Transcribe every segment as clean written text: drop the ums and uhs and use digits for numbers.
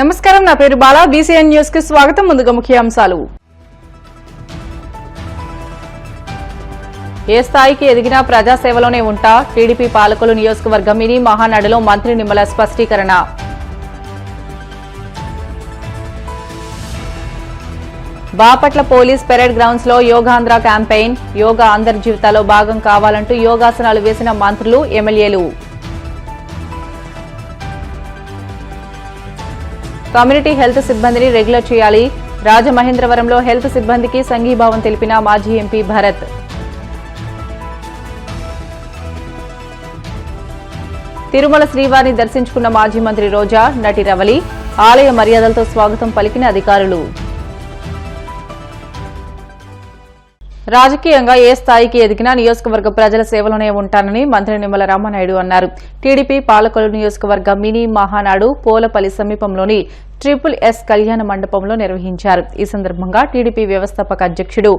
నమస్కారం, నా పేరు బాలా. బీసీఎన్ న్యూస్ కి స్వాగతం. ముందుగా ముఖ్యాంశాలు. ఏ స్థాయికి ఎదిగినా ప్రజాసేవలోనే ఉంటా, టీడీపీ పాలకులు నియోజకవర్గ మినీ మహానాడులో మంత్రి నిమ్మల స్పష్టీకరణ. బాపట్ల పోలీస్ పెరేడ్ గ్రౌండ్స్ లో యోగాంధ్ర క్యాంపెయిన్. యోగా అందరి జీవితాల్లో భాగం కావాలంటూ యోగాసనాలు వేసిన మంత్రులు, ఎమ్మెల్యేలు. కమ్యూనిటీ హెల్త్ సిబ్బందిని రెగ్యులర్ చేయాలి. రాజమహేంద్రవరంలో హెల్త్ సిబ్బందికి సంఘీభావం తెలిపిన మాజీ ఎంపీ భరత్. తిరుమల శ్రీవారిని దర్శించుకున్న మాజీ మంత్రి రోజా, నటి రవలి. ఆలయ మర్యాదలతో స్వాగతం పలికిన అధికారులు. రాజకీయంగా ఏ స్థాయికి ఎదిగినా నియోజకవర్గ ప్రజల సేవలోనే ఉంటానని మంత్రి నిమ్మల రామానాయుడు అన్నారు. టీడీపీ పాలకులు నియోజకవర్గ మినీ మహానాడు పోలపల్లి సమీపంలోని SSS కళ్యాణ మండపంలో నిర్వహించారు. ఈ సందర్భంగా టీడీపీ వ్యవస్థాపక అధ్యక్షుడు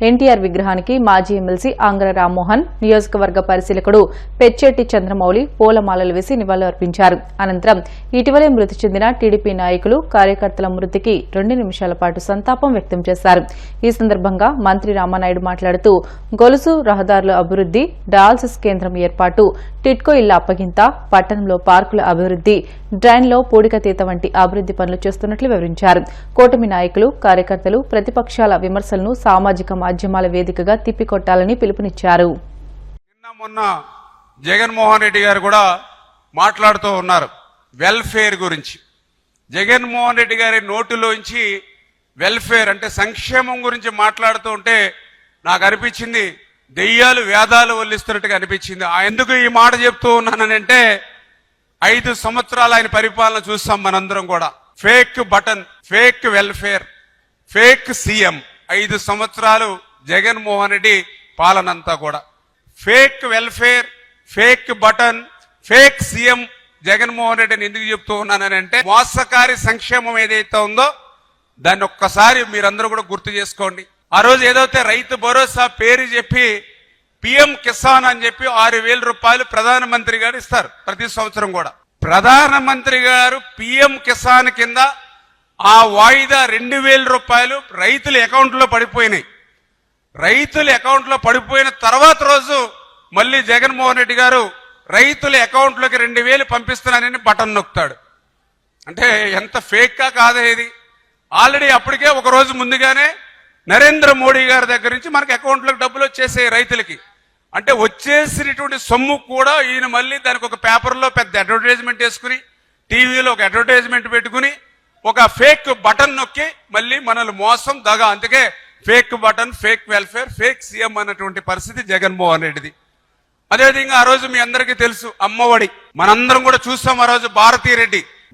ఎన్టీఆర్ విగ్రహానికి మాజీ ఎమ్మెల్సీ ఆంగ్ర రామ్మోహన్, నియోజకవర్గ పరిశీలకుడు పెచ్చెట్టి చంద్రమౌళి పూలమాలలు వేసి నివాళులర్పించారు. అనంతరం ఇటీవలే మృతి చెందిన టీడీపీ నాయకులు, కార్యకర్తల మృతికి 2 నిమిషాల పాటు సంతాపం వ్యక్తం చేశారు. ఈ సందర్భంగా మంత్రి రామానాయుడు మాట్లాడుతూ గొలుసు రహదారుల అభివృద్ది, డయాలసిస్ కేంద్రం ఏర్పాటు, టిట్కో ఇళ్ల అప్పగింత, పట్టణంలో పార్కుల అభివృద్ది, డ్రైన్లో పూడికతీత వంటి అభివృద్ది పనులు చేస్తున్నట్లు వివరించారు. కూటమి నాయకులు, కార్యకర్తలు ప్రతిపక్షాల విమర్శలను సామాజిక మాధ్యమాల వేదికగా తిప్పికొట్టాలని పిలుపునిచ్చారు. మొన్న జగన్మోహన్ రెడ్డి గారు కూడా మాట్లాడుతూ ఉన్నారు వెల్ఫేర్ గురించి. జగన్మోహన్ రెడ్డి గారి నోటులోంచి వెల్ఫేర్ అంటే సంక్షేమం గురించి మాట్లాడుతూ ఉంటే నాకు అనిపించింది దెయ్యాలు వేదాలు వల్లిస్తున్నట్టుగా అనిపించింది. ఎందుకు ఈ మాట చెప్తూ ఉన్నానంటే 5 సంవత్సరాలు ఆయన పరిపాలన చూస్తాం మనందరం కూడా. Fake button, fake welfare, fake CM. 5 సంవత్సరాలు జగన్మోహన్ రెడ్డి పాలనంతా కూడా fake welfare, fake button, fake CM Jaganmohan రెడ్డిని ఎందుకు చెప్తూ ఉన్నానంటే మోసకారి సంక్షేమం ఏదైతే ఉందో దాన్ని ఒక్కసారి మీరందరూ కూడా గుర్తు చేసుకోండి. ఆ రోజు ఏదైతే రైతు భరోసా పేరు చెప్పి పిఎం కిసాన్ అని చెప్పి 6,000 రూపాయలు ప్రధానమంత్రి గారు ఇస్తారు ప్రతి సంవత్సరం కూడా. ప్రధానమంత్రి గారు పిఎం కిసాన్ కింద ఆ వాయిదా 2,000 రూపాయలు రైతుల అకౌంట్ లో పడిపోయినాయి. రైతుల అకౌంట్ లో పడిపోయిన తర్వాత రోజు మళ్ళీ జగన్మోహన్ రెడ్డి గారు రైతుల అకౌంట్ లోకి 2,000 పంపిస్తున్నానని బటన్ నొక్కుతాడు. అంటే ఎంత ఫేక్ గా కాదా ఇది? ఆల్రెడీ అప్పటికే ఒక రోజు ముందుగానే నరేంద్ర మోడీ గారి దగ్గర నుంచి మనకి అకౌంట్ లోకి డబ్బులు వచ్చేసాయి రైతులకి. అంటే వచ్చేసినటువంటి సొమ్ము కూడా ఈయన మళ్ళీ దానికి ఒక పేపర్లో పెద్ద అడ్వర్టైజ్మెంట్ వేసుకుని, టీవీలో ఒక అడ్వర్టైజ్మెంట్ పెట్టుకుని ఒక ఫేక్ బటన్ నొక్కి మళ్ళీ మనల్ని మోసం దగా. అందుకే fake button, fake welfare, fake CM అన్నటువంటి పరిస్థితి జగన్మోహన్ రెడ్డిది. అదేవిధంగా ఆ రోజు మీ అందరికీ తెలుసు అమ్మఒడి, మనందరం కూడా చూస్తాం. ఆ రోజు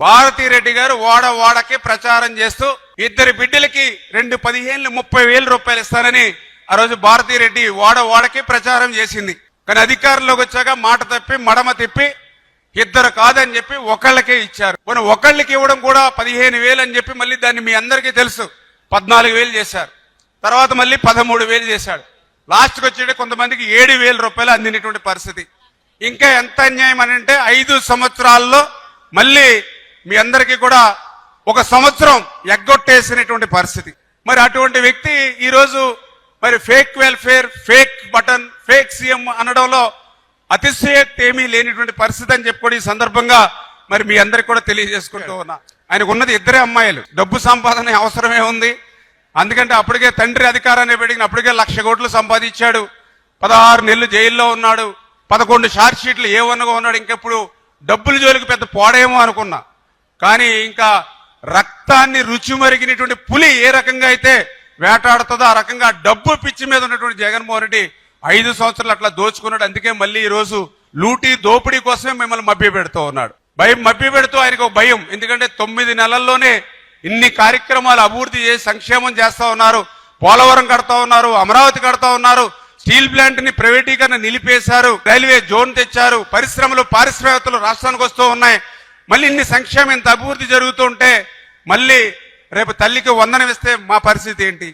భారతీరెడ్డి గారు వాడకి ప్రచారం చేస్తూ 2 బిడ్డలకి 2 15 30,000 రూపాయలు ఇస్తానని ఆ రోజు భారతీరెడ్డి వాడకి ప్రచారం చేసింది. కానీ అధికారంలోకి వచ్చాక మాట తప్పి మడమ తిప్పి 2 కాదని చెప్పి ఒకళ్ళకే ఇచ్చారు. మనం ఒకళ్ళకి ఇవ్వడం కూడా 15,000 అని చెప్పి మళ్ళీ దాన్ని మీ అందరికీ తెలుసు 14,000 చేశారు. తర్వాత మళ్ళీ 13,000 చేశాడు. లాస్ట్కి వచ్చేటి కొంతమందికి 7,000 రూపాయలు అందినటువంటి పరిస్థితి. ఇంకా ఎంత అన్యాయం అని అంటే 5 సంవత్సరాల్లో మళ్ళీ మీ అందరికీ కూడా 1 సంవత్సరం ఎగ్గొట్టేసినటువంటి పరిస్థితి. మరి అటువంటి వ్యక్తి ఈరోజు మరి fake welfare, fake button, fake CM అనడంలో అతిశయోక్తి ఏమీ లేనిటువంటి పరిస్థితి అని చెప్పుకోవడం ఈ సందర్భంగా మరి మీ అందరికి కూడా తెలియజేసుకుంటూ ఉన్నా. ఆయనకు ఉన్నది 2 అమ్మాయిలు. డబ్బు సంపాదన అవసరమే ఉంది. అందుకంటే అప్పటికే తండ్రి అధికారాన్ని పెడిగిన అప్పటికే 1,00,000 కోట్లు సంపాదించాడు. 16 నెలలు జైల్లో ఉన్నాడు. 11 షార్ట్ షీట్లు ఏవన్నగా ఉన్నాడు. ఇంకెప్పుడు డబ్బుల జోలికి పెద్ద పోడేమో అనుకున్నా. కానీ ఇంకా రక్తాన్ని రుచి మరిగినటువంటి పులి ఏ రకంగా అయితే వేటాడుతుందో ఆ రకంగా డబ్బు పిచ్చి మీద ఉన్నటువంటి జగన్మోహన్ రెడ్డి 5 సంవత్సరాలు అట్లా దోచుకున్నాడు. అందుకే మళ్ళీ ఈ రోజు లూటీ దోపిడీ కోసమే మిమ్మల్ని మభ్య పెడుతూ ఉన్నాడు. మభ్య పెడుతూ ఆయనకు ఒక భయం. ఎందుకంటే 9 నెలల్లోనే ఇన్ని కార్యక్రమాలు అభివృద్ధి చేసి సంక్షేమం చేస్తా ఉన్నారు. పోలవరం కడతా ఉన్నారు, అమరావతి కడతా ఉన్నారు, స్టీల్ ప్లాంట్ ని ప్రైవేటీకరణ నిలిపేశారు, రైల్వే జోన్ తెచ్చారు, పరిశ్రమలు పారిశ్రామికతలు రాష్ట్రానికి వస్తూ ఉన్నాయి. మళ్ళీ ఇన్ని సంక్షేమం ఇంత అభివృద్ధి జరుగుతుంటే మళ్ళీ రేపు తల్లికి వందనం ఇస్తే మా పరిస్థితి ఏంటి?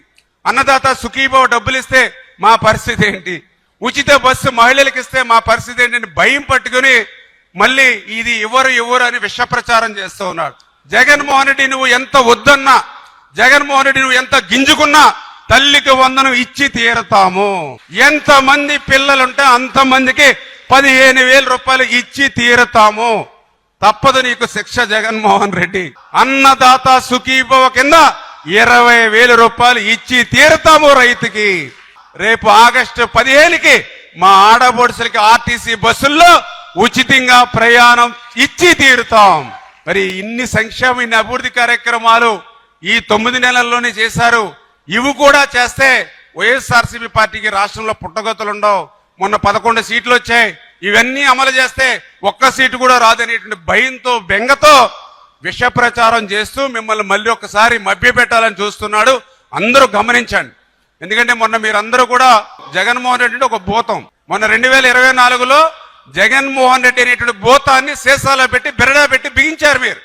అన్నదాత సుఖీభావ డబ్బులు ఇస్తే మా పరిస్థితి ఏంటి? ఉచిత బస్సు మహిళలకు ఇస్తే మా పరిస్థితి ఏంటని భయం పట్టుకుని మళ్ళీ ఇది ఎవరు అని విష ప్రచారం చేస్తూ ఉన్నాడు. జగన్మోహన్ రెడ్డి నువ్వు ఎంత వద్దన్నా, జగన్మోహన్ రెడ్డి నువ్వు ఎంత గింజుకున్నా తల్లికి వందనం ఇచ్చి తీరతాము. ఎంతమంది పిల్లలుంటే అంతమందికి 15,000 రూపాయలు ఇచ్చి తీరతాము. తప్పదు నీకు శిక్ష జగన్మోహన్ రెడ్డి. అన్నదాత సుఖీభవ కింద 20,000 రూపాయలు ఇచ్చి తీరతాము రైతుకి. రేపు ఆగస్టు 15కి మా ఆడబొడుసులకి ఆర్టీసీ బస్సుల్లో ఉచితంగా ప్రయాణం ఇచ్చి తీరుతాం. మరి ఇన్ని సంక్షేమ, ఇన్ని అభివృద్ధి కార్యక్రమాలు ఈ 9 నెలల్లోనే చేశారు. ఇవి కూడా చేస్తే వైఎస్ఆర్సీపీ పార్టీకి రాష్ట్రంలో పుట్టగొత్తలుండవు. మొన్న 11 సీట్లు వచ్చాయి. ఇవన్నీ అమలు చేస్తే ఒక్క సీటు కూడా రాదనేటువంటి భయంతో, బెంగతో విష ప్రచారం చేస్తూ మిమ్మల్ని మళ్ళీ ఒకసారి మభ్యపెట్టాలని చూస్తున్నాడు. అందరూ గమనించండి. ఎందుకంటే మొన్న మీరందరూ కూడా జగన్మోహన్ రెడ్డి అంటే ఒక భూతం. మొన్న 2024లో జగన్మోహన్ రెడ్డి అనేటువంటి భూతాన్ని సీసాలో పెట్టి, బెరడా పెట్టి బిగించారు మీరు.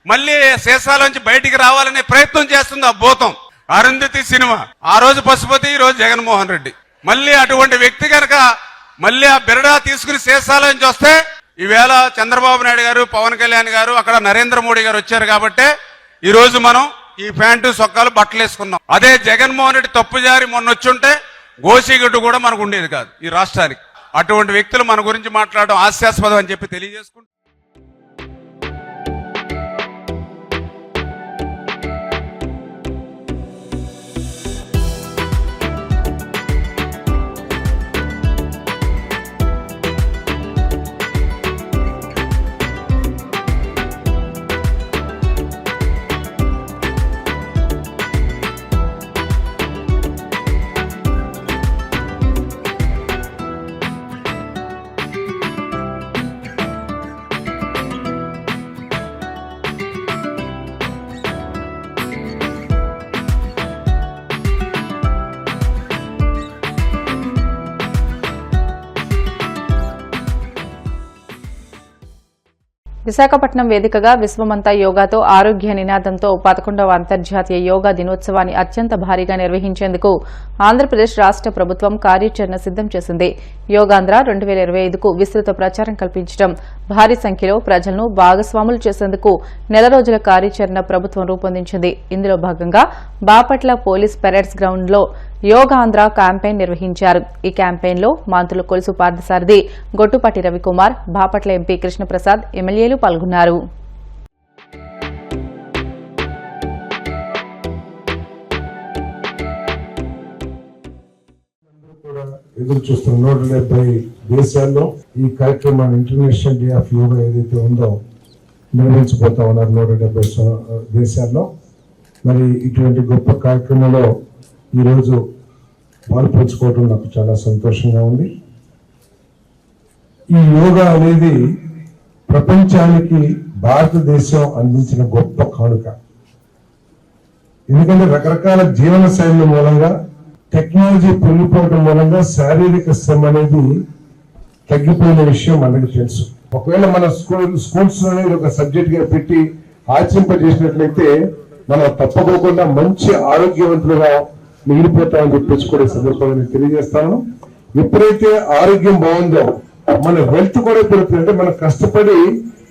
మళ్ళీ సీసాలోంచి బయటికి రావాలనే ప్రయత్నం చేస్తుంది ఆ భూతం. అరుంధతి సినిమా, ఆ రోజు పశుపతి, ఈ రోజు జగన్మోహన్ రెడ్డి. మళ్ళీ అటువంటి వ్యక్తి కనుక మళ్ళీ ఆ బెరడా తీసుకుని సీసాలోంచి వస్తే, ఈవేళ చంద్రబాబు నాయుడు గారు, పవన్ కళ్యాణ్ గారు, అక్కడ నరేంద్ర మోడీ గారు వచ్చారు కాబట్టి ఈ రోజు మనం ఈ ప్యాంటు సొక్కాలు బట్టలు వేసుకున్నాం. అదే జగన్మోహన్ రెడ్డి తప్పుజారి మొన్న వచ్చుంటే గోసిగడ్డు కూడా మనకు ఉండేది కాదు ఈ రాష్ట్రానికి. అటువంటి వ్యక్తులు మన గురించి మాట్లాడడం హాస్యాస్పదం అని చెప్పి తెలియజేసుకుంటూ, విశాఖపట్నం వేదికగా విశ్వమంతా యోగాతో ఆరోగ్య నినాదంతో 11వ అంతర్జాతీయ యోగా దినోత్సవాన్ని అత్యంత భారీగా నిర్వహించేందుకు ఆంధ్రప్రదేశ్ రాష్ట ప్రభుత్వం కార్యాచరణ సిద్దం చేసింది. యోగాంధ్ర 2025కు విస్తృత ప్రచారం కల్పించడం, భారీ సంఖ్యలో ప్రజలను భాగస్వాములు చేసేందుకు నెల రోజుల కార్యాచరణ ప్రభుత్వం రూపొందించింది. ఇందులో భాగంగా బాపట్ల పోలీస్ పెరేడ్స్ గ్రౌండ్లో యోగాంధ్ర క్యాంపెయిన్ నిర్వహించారు. ఈ క్యాంపెయిన్లో మంత్రులు కొలుసు పార్థసారథి, గొట్టుపాటి రవికుమార్, బాపట్ల ఎంపీ కృష్ణప్రసాద్, ఎమ్మెల్యేలు పాల్గొన్నారు. ఎదురు చూస్తున్న 170 దేశాల్లో ఈ కార్యక్రమాన్ని ఇంటర్నేషనల్ డే ఆఫ్ యోగా ఏదైతే ఉందో నిర్వహించబోతా ఉన్నారు 170 దేశాల్లో. మరి ఇటువంటి గొప్ప కార్యక్రమంలో ఈరోజు పాల్పంచుకోవడం నాకు చాలా సంతోషంగా ఉంది. ఈ యోగా అనేది ప్రపంచానికి భారతదేశం అందించిన గొప్ప కానుక. ఎందుకంటే రకరకాల జీవన శైలి మూలంగా, టెక్నాలజీ పెరిగిపోవడం మూలంగా శారీరక శ్రమ అనేది తగ్గిపోయిన విషయం మనకు తెలుసు. ఒకవేళ మన స్కూల్స్ లోనే ఒక సబ్జెక్ట్ గా పెట్టి ఆచరింపజేసినట్లయితే మనం తప్పకోకుండా మంచి ఆరోగ్యవంతులుగా మిగిలిపోతామని చెప్పేసి కూడా సందర్భంగా నేను తెలియజేస్తాను. ఎప్పుడైతే ఆరోగ్యం బాగుందో మన వెల్త్ కూడా పెరుగుతుంది. అంటే మనం కష్టపడి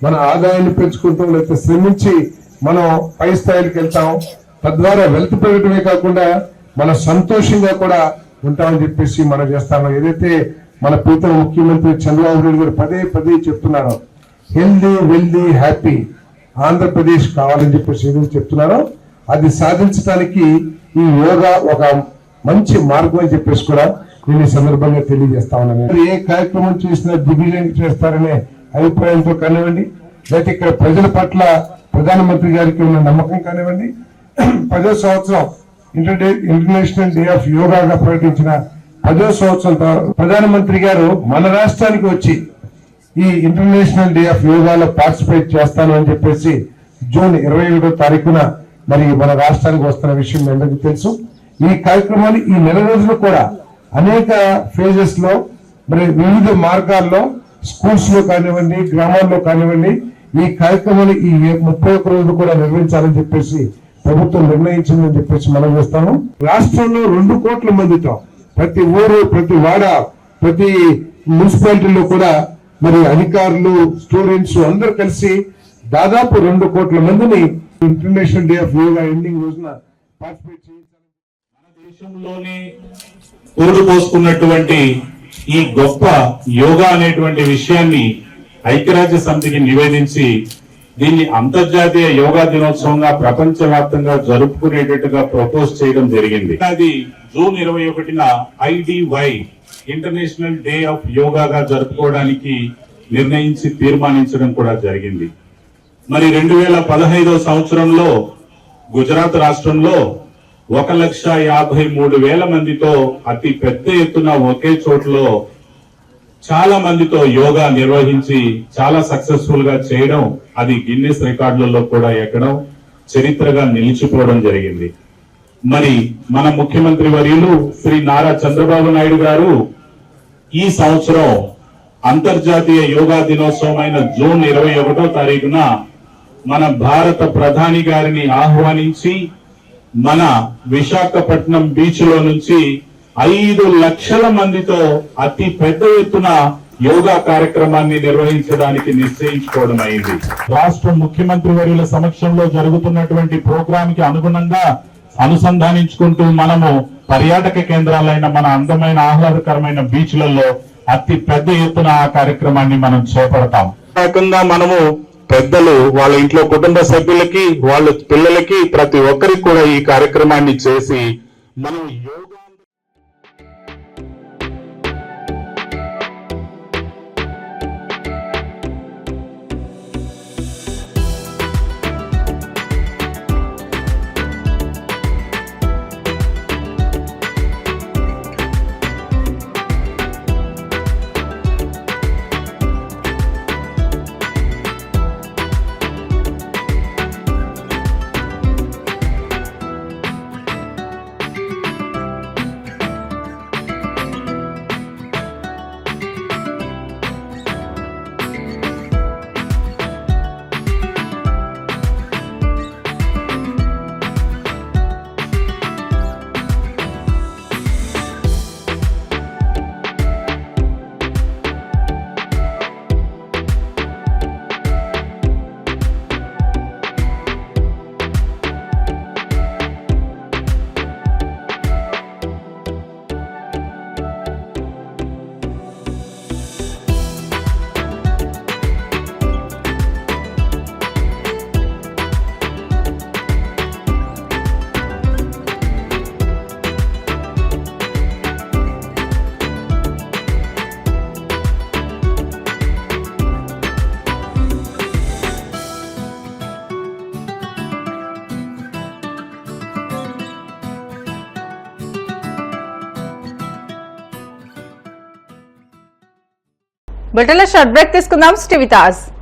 మన ఆదాయాన్ని పెంచుకుంటాం, లేకపోతే శ్రమించి మనం పై స్థాయికి వెళ్తాం. తద్వారా వెల్త్ పెరగడమే కాకుండా మన సంతోషంగా కూడా ఉంటామని చెప్పేసి మనం చేస్తాము. ఏదైతే మన ప్రీతమ ముఖ్యమంత్రి చంద్రబాబు నాయుడు గారు పదే పదే చెప్తున్నారో, హెల్దీ, వెల్దీ, హ్యాపీ ఆంధ్రప్రదేశ్ కావాలని చెప్పేసి ఏదైతే చెప్తున్నారో అది సాధించడానికి ఈ యోగా ఒక మంచి మార్గం అని చెప్పేసి కూడా నేను ఈ సందర్భంగా తెలియజేస్తా ఉన్నాను. ఏ కార్యక్రమం చేసినా దిగ్విజయం చేస్తారనే అభిప్రాయంతో కానివ్వండి, లేకపోతే ఇక్కడ ప్రజల పట్ల ప్రధానమంత్రి గారికి ఉన్న నమ్మకం కానివ్వండి, 10వ సంవత్సరం ఇంటర్నేషనల్ డే ఆఫ్ యోగాగా ప్రకటించిన 10వ సంవత్సరం ప్రధానమంత్రి గారు మన రాష్ట్రానికి వచ్చి ఈ ఇంటర్నేషనల్ డే ఆఫ్ యోగాలో పార్టిసిపేట్ చేస్తాను అని చెప్పేసి జూన్ 21వ తారీఖున మరి మన రాష్ట్రానికి వస్తున్న విషయం మీ అందరికీ తెలుసు. ఈ కార్యక్రమాన్ని ఈ నెల రోజులు కూడా అనేక ఫేజెస్ లో మరి వివిధ మార్గాల్లో స్కూల్స్ లో కానివ్వండి, గ్రామాల్లో కానివ్వండి ఈ కార్యక్రమాన్ని ఈ 31 రోజులు కూడా నిర్వహించాలని చెప్పేసి ప్రభుత్వం నిర్ణయించిందని చెప్పేసి మనం చేస్తాము. రాష్ట్రంలో 2 కోట్ల మందితో ప్రతి ఊరు, ప్రతి వాడ, ప్రతి మున్సిపాలిటీలో కూడా మరి అధికారులు, స్టూడెంట్స్ అందరూ కలిసి దాదాపు 2 కోట్ల మందిని international day of yoga ending రోజున పార్టిసిపేట్ చేయించాలని మన దేశంలోనే పురుడు పోసుకున్నటువంటి ఈ గొప్ప యోగా అనేటువంటి విషయాన్ని ఐక్యరాజ్య సమితికి నివేదించి దీన్ని అంతర్జాతీయ యోగా దినోత్సవంగా ప్రపంచవ్యాప్తంగా జరుపుకునేటట్టుగా ప్రపోజ్ చేయడం జరిగింది. అది జూన్ 21న IDY ఇంటర్నేషనల్ డే ఆఫ్ యోగాగా జరుపుకోవడానికి నిర్ణయించి తీర్మానించడం కూడా జరిగింది. మరి 2015 సంవత్సరంలో గుజరాత్ రాష్ట్రంలో 1,53,000 మందితో అతి పెద్ద ఎత్తున ఒకే చోట్లో చాలా మందితో యోగా నిర్వహించి చాలా సక్సెస్ఫుల్ గా చేయడం, అది గిన్నెస్ రికార్డులలో కూడా ఎక్కడం, చరిత్రగా నిలిచిపోవడం జరిగింది. మరి మన ముఖ్యమంత్రి వర్యులు శ్రీ నారా చంద్రబాబు నాయుడు గారు ఈ సంవత్సరం అంతర్జాతీయ యోగా దినోత్సవం అయిన జూన్ 21వ తారీఖున మన భారత ప్రధాని గారిని ఆహ్వానించి మన విశాఖపట్నం బీచ్ లో నుంచి 5 లక్షల మందితో అతి పెద్ద ఎత్తున యోగా కార్యక్రమాన్ని నిర్వహించడానికి నిశ్చయించుకోవడం అయింది. రాష్ట్ర ముఖ్యమంత్రి వర్యుల సమక్షంలో జరుగుతున్నటువంటి ప్రోగ్రామ్ కి అనుగుణంగా అనుసంధానించుకుంటూ మనము పర్యాటక కేంద్రాలైన మన అందమైన ఆహ్లాదకరమైన బీచ్లలో అతి పెద్ద ఎత్తున ఆ కార్యక్రమాన్ని మనం చేపడతాం. కాకుండా మనము పెద్దలు వాళ్ళ ఇంట్లో కుటుంబ సభ్యులకి, వాళ్ళ పిల్లలకి, ప్రతి ఒక్కరికి కూడా ఈ కార్యక్రమాన్ని చేసి మనం యోగా బులెటిన్లో షార్ట్ బ్రేక్ తీసుకుందాం. Stay with us.